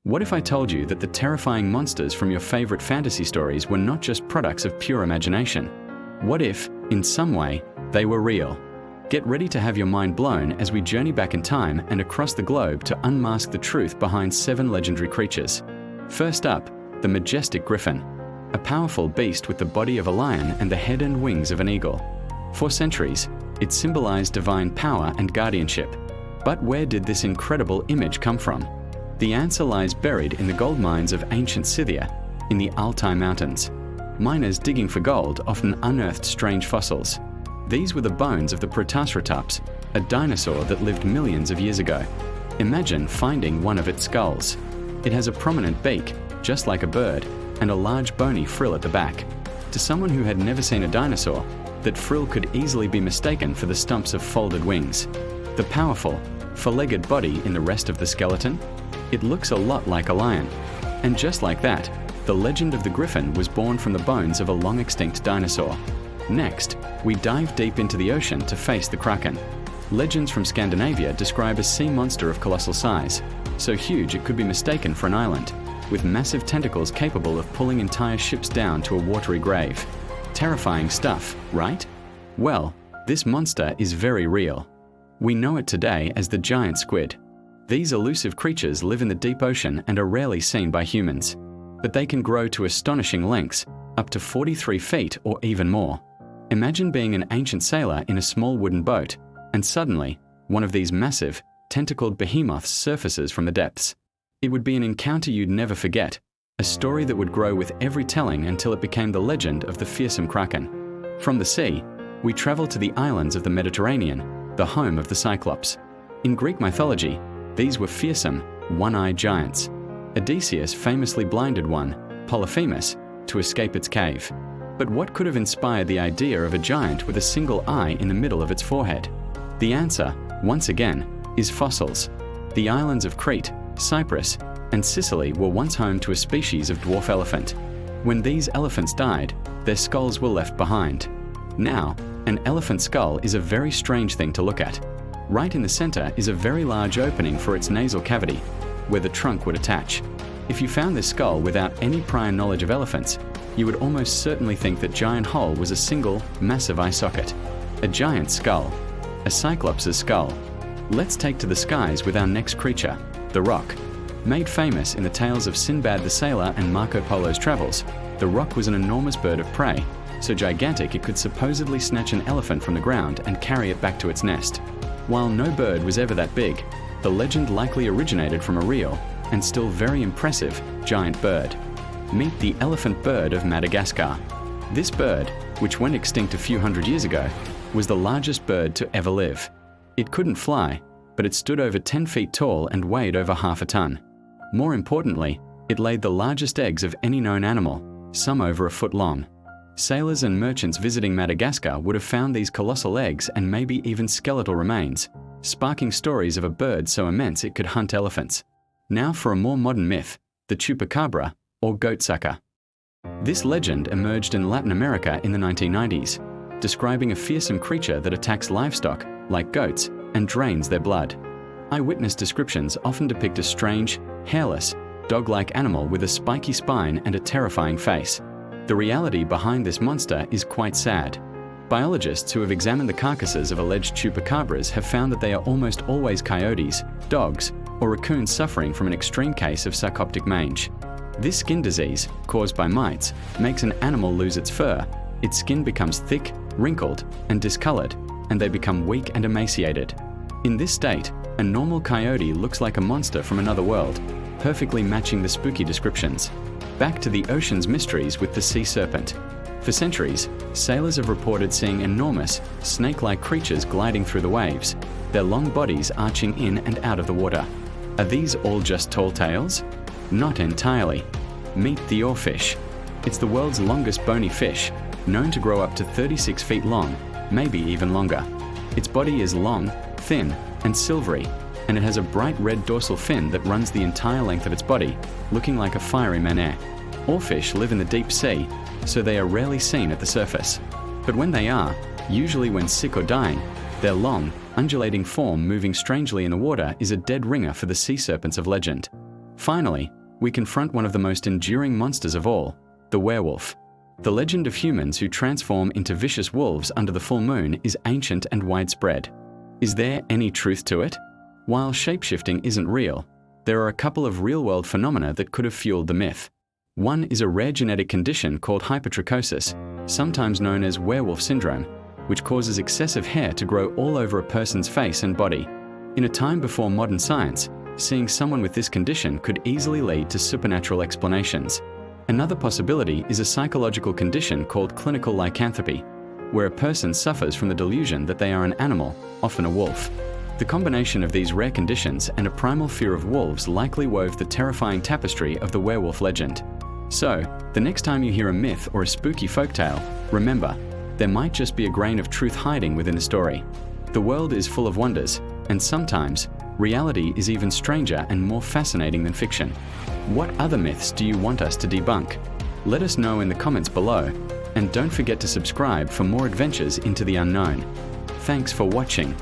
What if I told you that the terrifying monsters from your favorite fantasy stories were not just products of pure imagination? What if, in some way, they were real? Get ready to have your mind blown as we journey back in time and across the globe to unmask the truth behind 7 legendary creatures. First up, the majestic Griffin, a powerful beast with the body of a lion and the head and wings of an eagle. For centuries, it symbolized divine power and guardianship. But where did this incredible image come from? The answer lies buried in the gold mines of ancient Scythia, in the Altai Mountains. Miners digging for gold often unearthed strange fossils. These were the bones of the Protoceratops, a dinosaur that lived millions of years ago. Imagine finding one of its skulls. It has a prominent beak, just like a bird, and a large bony frill at the back. To someone who had never seen a dinosaur, that frill could easily be mistaken for the stumps of folded wings. The powerful, four-legged body in the rest of the skeleton? It looks a lot like a lion. And just like that, the legend of the Griffin was born from the bones of a long-extinct dinosaur. Next, we dive deep into the ocean to face the Kraken. Legends from Scandinavia describe a sea monster of colossal size, so huge it could be mistaken for an island, with massive tentacles capable of pulling entire ships down to a watery grave. Terrifying stuff, right? Well, this monster is very real. We know it today as the giant squid. These elusive creatures live in the deep ocean and are rarely seen by humans. But they can grow to astonishing lengths, up to 43 feet or even more. Imagine being an ancient sailor in a small wooden boat, and suddenly, one of these massive, tentacled behemoths surfaces from the depths. It would be an encounter you'd never forget, a story that would grow with every telling until it became the legend of the fearsome Kraken. From the sea, we travel to the islands of the Mediterranean, the home of the Cyclops. In Greek mythology, these were fearsome, one-eyed giants. Odysseus famously blinded one, Polyphemus, to escape its cave. But what could have inspired the idea of a giant with a single eye in the middle of its forehead? The answer, once again, is fossils. The islands of Crete, Cyprus, and Sicily were once home to a species of dwarf elephant. When these elephants died, their skulls were left behind. Now, an elephant skull is a very strange thing to look at. Right in the center is a very large opening for its nasal cavity, where the trunk would attach. If you found this skull without any prior knowledge of elephants, you would almost certainly think that giant hole was a single, massive eye socket. A giant skull. A Cyclops' skull. Let's take to the skies with our next creature, the Roc. Made famous in the tales of Sinbad the Sailor and Marco Polo's travels, the Roc was an enormous bird of prey, so gigantic it could supposedly snatch an elephant from the ground and carry it back to its nest. While no bird was ever that big, the legend likely originated from a real, and still very impressive, giant bird. Meet the elephant bird of Madagascar. This bird, which went extinct a few hundred years ago, was the largest bird to ever live. It couldn't fly, but it stood over 10 feet tall and weighed over half a ton. More importantly, it laid the largest eggs of any known animal, some over a foot long. Sailors and merchants visiting Madagascar would have found these colossal eggs and maybe even skeletal remains, sparking stories of a bird so immense it could hunt elephants. Now for a more modern myth, the Chupacabra, or goatsucker. This legend emerged in Latin America in the 1990s, describing a fearsome creature that attacks livestock, like goats, and drains their blood. Eyewitness descriptions often depict a strange, hairless, dog-like animal with a spiky spine and a terrifying face. The reality behind this monster is quite sad. Biologists who have examined the carcasses of alleged chupacabras have found that they are almost always coyotes, dogs, or raccoons suffering from an extreme case of sarcoptic mange. This skin disease, caused by mites, makes an animal lose its fur. Its skin becomes thick, wrinkled, and discolored, and they become weak and emaciated. In this state, a normal coyote looks like a monster from another world, perfectly matching the spooky descriptions. Back to the ocean's mysteries with the sea serpent. For centuries, sailors have reported seeing enormous, snake-like creatures gliding through the waves, their long bodies arching in and out of the water. Are these all just tall tales? Not entirely. Meet the oarfish. It's the world's longest bony fish, known to grow up to 36 feet long, maybe even longer. Its body is long, thin, and silvery, and it has a bright red dorsal fin that runs the entire length of its body, looking like a fiery menhir. Oarfish live in the deep sea, so they are rarely seen at the surface. But when they are, usually when sick or dying, their long, undulating form moving strangely in the water is a dead ringer for the sea serpents of legend. Finally, we confront one of the most enduring monsters of all, the werewolf. The legend of humans who transform into vicious wolves under the full moon is ancient and widespread. Is there any truth to it? While shapeshifting isn't real, there are a couple of real-world phenomena that could have fueled the myth. One is a rare genetic condition called hypertrichosis, sometimes known as werewolf syndrome, which causes excessive hair to grow all over a person's face and body. In a time before modern science, seeing someone with this condition could easily lead to supernatural explanations. Another possibility is a psychological condition called clinical lycanthropy, where a person suffers from the delusion that they are an animal, often a wolf. The combination of these rare conditions and a primal fear of wolves likely wove the terrifying tapestry of the werewolf legend. So, the next time you hear a myth or a spooky folktale, remember, there might just be a grain of truth hiding within the story. The world is full of wonders, and sometimes, reality is even stranger and more fascinating than fiction. What other myths do you want us to debunk? Let us know in the comments below, and don't forget to subscribe for more adventures into the unknown. Thanks for watching.